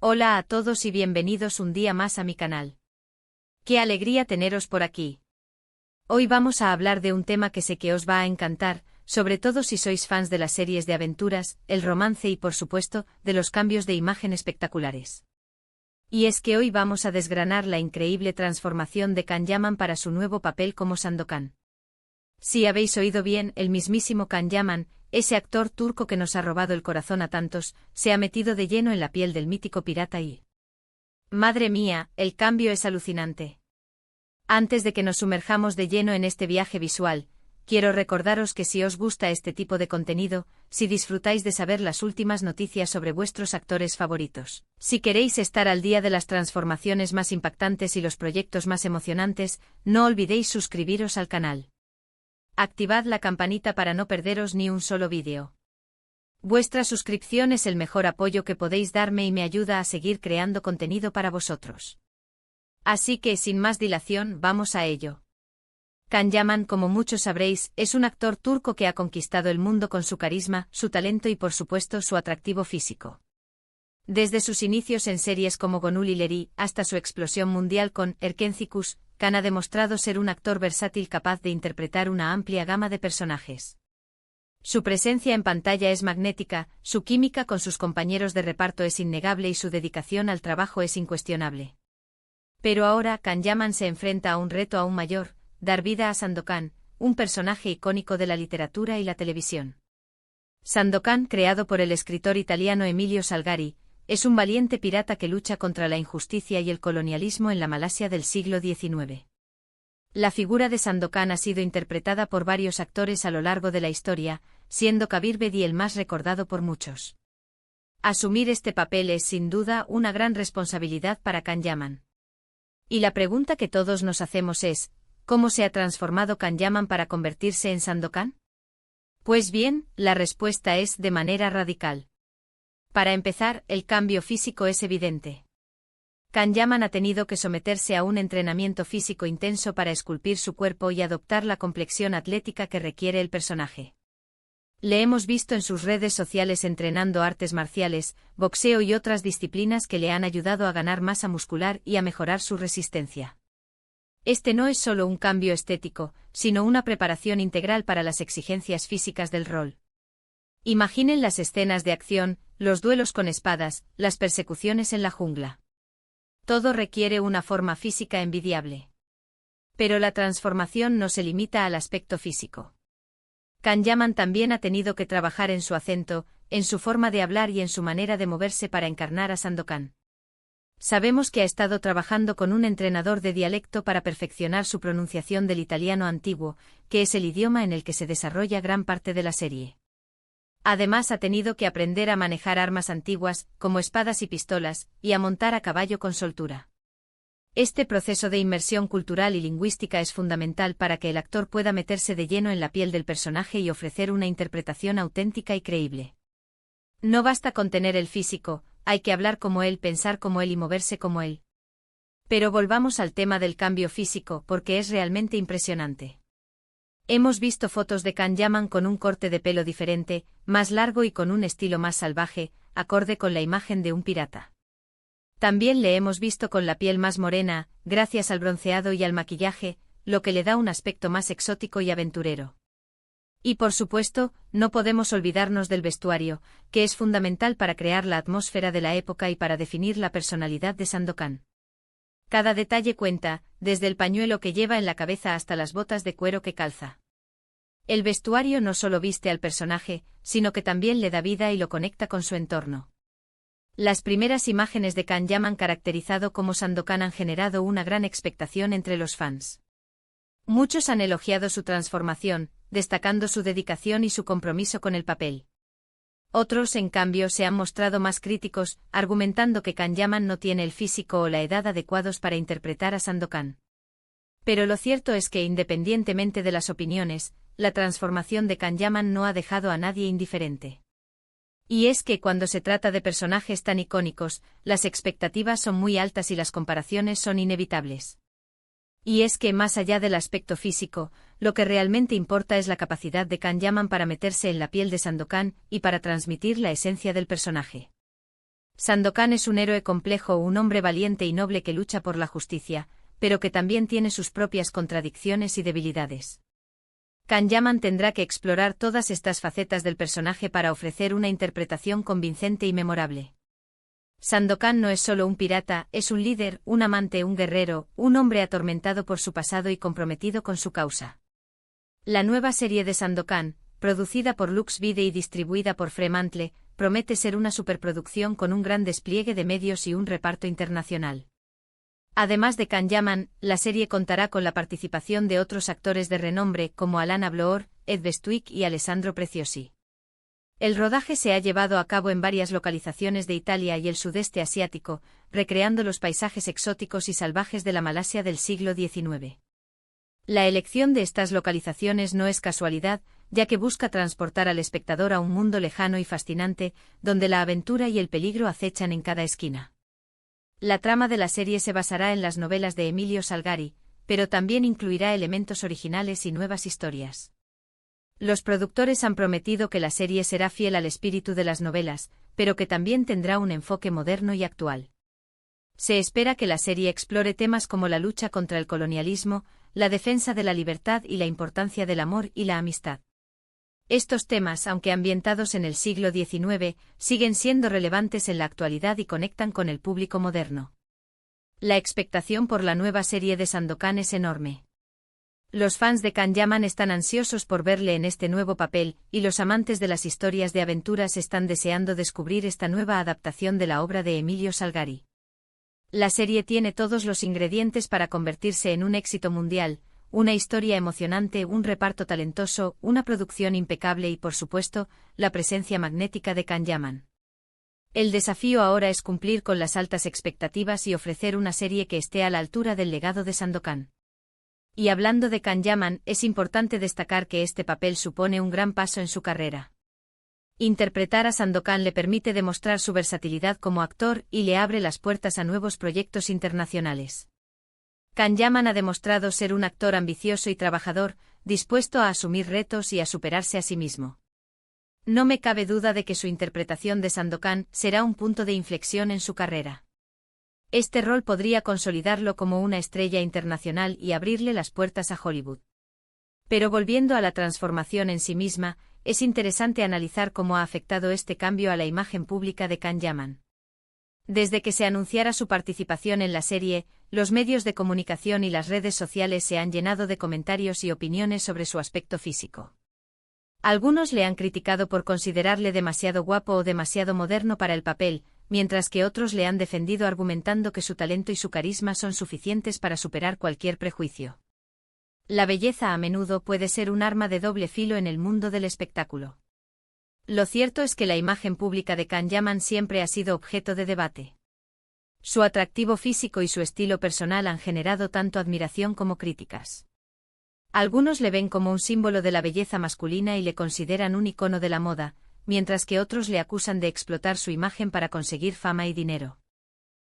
Hola a todos y bienvenidos un día más a mi canal. ¡Qué alegría teneros por aquí! Hoy vamos a hablar de un tema que sé que os va a encantar, sobre todo si sois fans de las series de aventuras, el romance y por supuesto, de los cambios de imagen espectaculares. Y es que hoy vamos a desgranar la increíble transformación de Can Yaman para su nuevo papel como Sandokan. Si habéis oído bien, el mismísimo Can Yaman, ese actor turco que nos ha robado el corazón a tantos, se ha metido de lleno en la piel del mítico pirata y... ¡Madre mía, el cambio es alucinante! Antes de que nos sumerjamos de lleno en este viaje visual, quiero recordaros que si os gusta este tipo de contenido, si disfrutáis de saber las últimas noticias sobre vuestros actores favoritos, si queréis estar al día de las transformaciones más impactantes y los proyectos más emocionantes, no olvidéis suscribiros al canal. Activad la campanita para no perderos ni un solo vídeo. Vuestra suscripción es el mejor apoyo que podéis darme y me ayuda a seguir creando contenido para vosotros. Así que sin más dilación, vamos a ello. Can Yaman, como muchos sabréis, es un actor turco que ha conquistado el mundo con su carisma, su talento y por supuesto su atractivo físico. Desde sus inicios en series como Gönül İleri hasta su explosión mundial con Erkencikus, Can ha demostrado ser un actor versátil capaz de interpretar una amplia gama de personajes. Su presencia en pantalla es magnética, su química con sus compañeros de reparto es innegable y su dedicación al trabajo es incuestionable. Pero ahora Can Yaman se enfrenta a un reto aún mayor, dar vida a Sandokan, un personaje icónico de la literatura y la televisión. Sandokan, creado por el escritor italiano Emilio Salgari, es un valiente pirata que lucha contra la injusticia y el colonialismo en la Malasia del siglo XIX. La figura de Sandokan ha sido interpretada por varios actores a lo largo de la historia, siendo Kabir Bedi el más recordado por muchos. Asumir este papel es sin duda una gran responsabilidad para Can Yaman. Y la pregunta que todos nos hacemos es, ¿cómo se ha transformado Can Yaman para convertirse en Sandokan? Pues bien, la respuesta es de manera radical. Para empezar, el cambio físico es evidente. Can Yaman ha tenido que someterse a un entrenamiento físico intenso para esculpir su cuerpo y adoptar la complexión atlética que requiere el personaje. Le hemos visto en sus redes sociales entrenando artes marciales, boxeo y otras disciplinas que le han ayudado a ganar masa muscular y a mejorar su resistencia. Este no es solo un cambio estético, sino una preparación integral para las exigencias físicas del rol. Imaginen las escenas de acción, los duelos con espadas, las persecuciones en la jungla. Todo requiere una forma física envidiable. Pero la transformación no se limita al aspecto físico. Can Yaman también ha tenido que trabajar en su acento, en su forma de hablar y en su manera de moverse para encarnar a Sandokan. Sabemos que ha estado trabajando con un entrenador de dialecto para perfeccionar su pronunciación del italiano antiguo, que es el idioma en el que se desarrolla gran parte de la serie. Además ha tenido que aprender a manejar armas antiguas, como espadas y pistolas, y a montar a caballo con soltura. Este proceso de inmersión cultural y lingüística es fundamental para que el actor pueda meterse de lleno en la piel del personaje y ofrecer una interpretación auténtica y creíble. No basta con tener el físico, hay que hablar como él, pensar como él y moverse como él. Pero volvamos al tema del cambio físico, porque es realmente impresionante. Hemos visto fotos de Can Yaman con un corte de pelo diferente, más largo y con un estilo más salvaje, acorde con la imagen de un pirata. También le hemos visto con la piel más morena, gracias al bronceado y al maquillaje, lo que le da un aspecto más exótico y aventurero. Y por supuesto, no podemos olvidarnos del vestuario, que es fundamental para crear la atmósfera de la época y para definir la personalidad de Sandokan. Cada detalle cuenta, desde el pañuelo que lleva en la cabeza hasta las botas de cuero que calza. El vestuario no solo viste al personaje, sino que también le da vida y lo conecta con su entorno. Las primeras imágenes de Can Yaman caracterizado como Sandokan han generado una gran expectación entre los fans. Muchos han elogiado su transformación, destacando su dedicación y su compromiso con el papel. Otros, en cambio, se han mostrado más críticos, argumentando que Can Yaman no tiene el físico o la edad adecuados para interpretar a Sandokan. Pero lo cierto es que, independientemente de las opiniones, la transformación de Can Yaman no ha dejado a nadie indiferente. Y es que cuando se trata de personajes tan icónicos, las expectativas son muy altas y las comparaciones son inevitables. Y es que más allá del aspecto físico, lo que realmente importa es la capacidad de Can Yaman para meterse en la piel de Sandokan y para transmitir la esencia del personaje. Sandokan es un héroe complejo, un hombre valiente y noble que lucha por la justicia, pero que también tiene sus propias contradicciones y debilidades. Kanyaman tendrá que explorar todas estas facetas del personaje para ofrecer una interpretación convincente y memorable. Sandokan no es solo un pirata, es un líder, un amante, un guerrero, un hombre atormentado por su pasado y comprometido con su causa. La nueva serie de Sandokan, producida por Lux Vide y distribuida por Fremantle, promete ser una superproducción con un gran despliegue de medios y un reparto internacional. Además de Kanyaman, la serie contará con la participación de otros actores de renombre como Alana Bloor, Ed Bestwick y Alessandro Preciosi. El rodaje se ha llevado a cabo en varias localizaciones de Italia y el sudeste asiático, recreando los paisajes exóticos y salvajes de la Malasia del siglo XIX. La elección de estas localizaciones no es casualidad, ya que busca transportar al espectador a un mundo lejano y fascinante, donde la aventura y el peligro acechan en cada esquina. La trama de la serie se basará en las novelas de Emilio Salgari, pero también incluirá elementos originales y nuevas historias. Los productores han prometido que la serie será fiel al espíritu de las novelas, pero que también tendrá un enfoque moderno y actual. Se espera que la serie explore temas como la lucha contra el colonialismo, la defensa de la libertad y la importancia del amor y la amistad. Estos temas, aunque ambientados en el siglo XIX, siguen siendo relevantes en la actualidad y conectan con el público moderno. La expectación por la nueva serie de Sandokan es enorme. Los fans de Kanyaman están ansiosos por verle en este nuevo papel, y los amantes de las historias de aventuras están deseando descubrir esta nueva adaptación de la obra de Emilio Salgari. La serie tiene todos los ingredientes para convertirse en un éxito mundial: una historia emocionante, un reparto talentoso, una producción impecable y, por supuesto, la presencia magnética de Kanyaman. El desafío ahora es cumplir con las altas expectativas y ofrecer una serie que esté a la altura del legado de Sandokan. Y hablando de Kanyaman, es importante destacar que este papel supone un gran paso en su carrera. Interpretar a Sandokan le permite demostrar su versatilidad como actor y le abre las puertas a nuevos proyectos internacionales. Kanyaman ha demostrado ser un actor ambicioso y trabajador, dispuesto a asumir retos y a superarse a sí mismo. No me cabe duda de que su interpretación de Sandokan será un punto de inflexión en su carrera. Este rol podría consolidarlo como una estrella internacional y abrirle las puertas a Hollywood. Pero volviendo a la transformación en sí misma, es interesante analizar cómo ha afectado este cambio a la imagen pública de Kanyaman. Desde que se anunciara su participación en la serie, los medios de comunicación y las redes sociales se han llenado de comentarios y opiniones sobre su aspecto físico. Algunos le han criticado por considerarle demasiado guapo o demasiado moderno para el papel, mientras que otros le han defendido argumentando que su talento y su carisma son suficientes para superar cualquier prejuicio. La belleza a menudo puede ser un arma de doble filo en el mundo del espectáculo. Lo cierto es que la imagen pública de Kanyaman siempre ha sido objeto de debate. Su atractivo físico y su estilo personal han generado tanto admiración como críticas. Algunos le ven como un símbolo de la belleza masculina y le consideran un icono de la moda, mientras que otros le acusan de explotar su imagen para conseguir fama y dinero.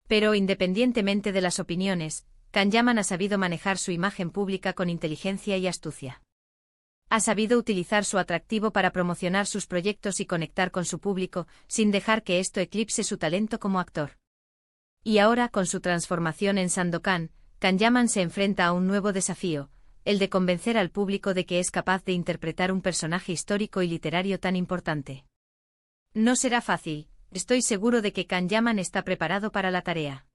Pero independientemente de las opiniones, Kanyaman ha sabido manejar su imagen pública con inteligencia y astucia. Ha sabido utilizar su atractivo para promocionar sus proyectos y conectar con su público, sin dejar que esto eclipse su talento como actor. Y ahora, con su transformación en Sandokan, Kanyaman se enfrenta a un nuevo desafío: el de convencer al público de que es capaz de interpretar un personaje histórico y literario tan importante. No será fácil, estoy seguro de que Kanyaman está preparado para la tarea.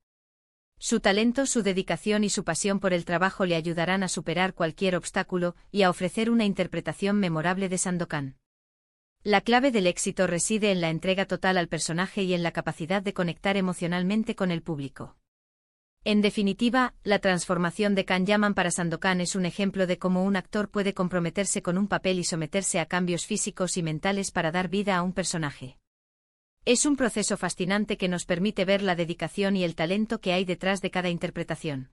Su talento, su dedicación y su pasión por el trabajo le ayudarán a superar cualquier obstáculo y a ofrecer una interpretación memorable de Sandokan. La clave del éxito reside en la entrega total al personaje y en la capacidad de conectar emocionalmente con el público. En definitiva, la transformación de Kanyaman para Sandokan es un ejemplo de cómo un actor puede comprometerse con un papel y someterse a cambios físicos y mentales para dar vida a un personaje. Es un proceso fascinante que nos permite ver la dedicación y el talento que hay detrás de cada interpretación.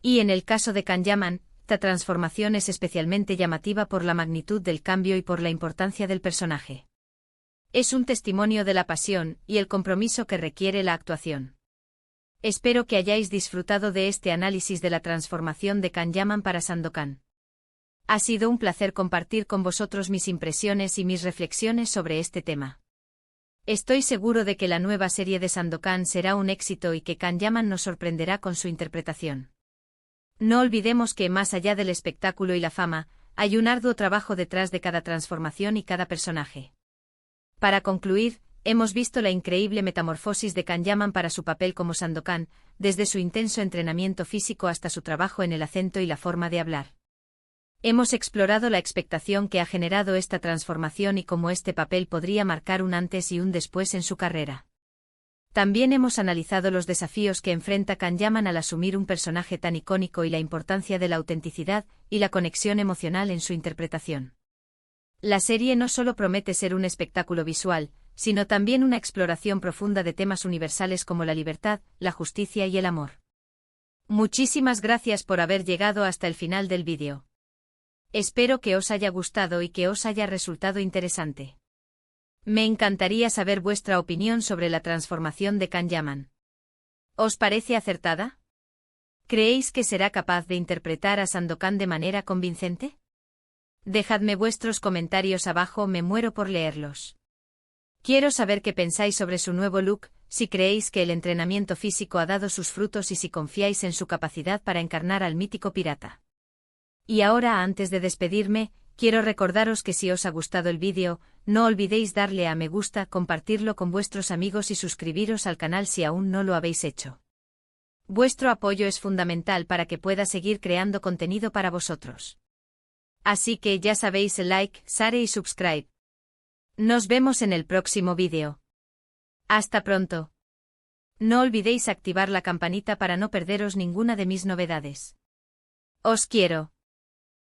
Y en el caso de Kanyaman, esta transformación es especialmente llamativa por la magnitud del cambio y por la importancia del personaje. Es un testimonio de la pasión y el compromiso que requiere la actuación. Espero que hayáis disfrutado de este análisis de la transformación de Kanyaman para Sandokan. Ha sido un placer compartir con vosotros mis impresiones y mis reflexiones sobre este tema. Estoy seguro de que la nueva serie de Sandokan será un éxito y que Kanyaman nos sorprenderá con su interpretación. No olvidemos que, más allá del espectáculo y la fama, hay un arduo trabajo detrás de cada transformación y cada personaje. Para concluir, hemos visto la increíble metamorfosis de Kanyaman para su papel como Sandokan, desde su intenso entrenamiento físico hasta su trabajo en el acento y la forma de hablar. Hemos explorado la expectación que ha generado esta transformación y cómo este papel podría marcar un antes y un después en su carrera. También hemos analizado los desafíos que enfrenta Kanyaman al asumir un personaje tan icónico y la importancia de la autenticidad y la conexión emocional en su interpretación. La serie no solo promete ser un espectáculo visual, sino también una exploración profunda de temas universales como la libertad, la justicia y el amor. Muchísimas gracias por haber llegado hasta el final del vídeo. Espero que os haya gustado y que os haya resultado interesante. Me encantaría saber vuestra opinión sobre la transformación de Kanyaman. ¿Os parece acertada? ¿Creéis que será capaz de interpretar a Sandokan de manera convincente? Dejadme vuestros comentarios abajo, me muero por leerlos. Quiero saber qué pensáis sobre su nuevo look, si creéis que el entrenamiento físico ha dado sus frutos y si confiáis en su capacidad para encarnar al mítico pirata. Y ahora, antes de despedirme, quiero recordaros que si os ha gustado el vídeo, no olvidéis darle a me gusta, compartirlo con vuestros amigos y suscribiros al canal si aún no lo habéis hecho. Vuestro apoyo es fundamental para que pueda seguir creando contenido para vosotros. Así que ya sabéis, like, share y subscribe. Nos vemos en el próximo vídeo. Hasta pronto. No olvidéis activar la campanita para no perderos ninguna de mis novedades. Os quiero.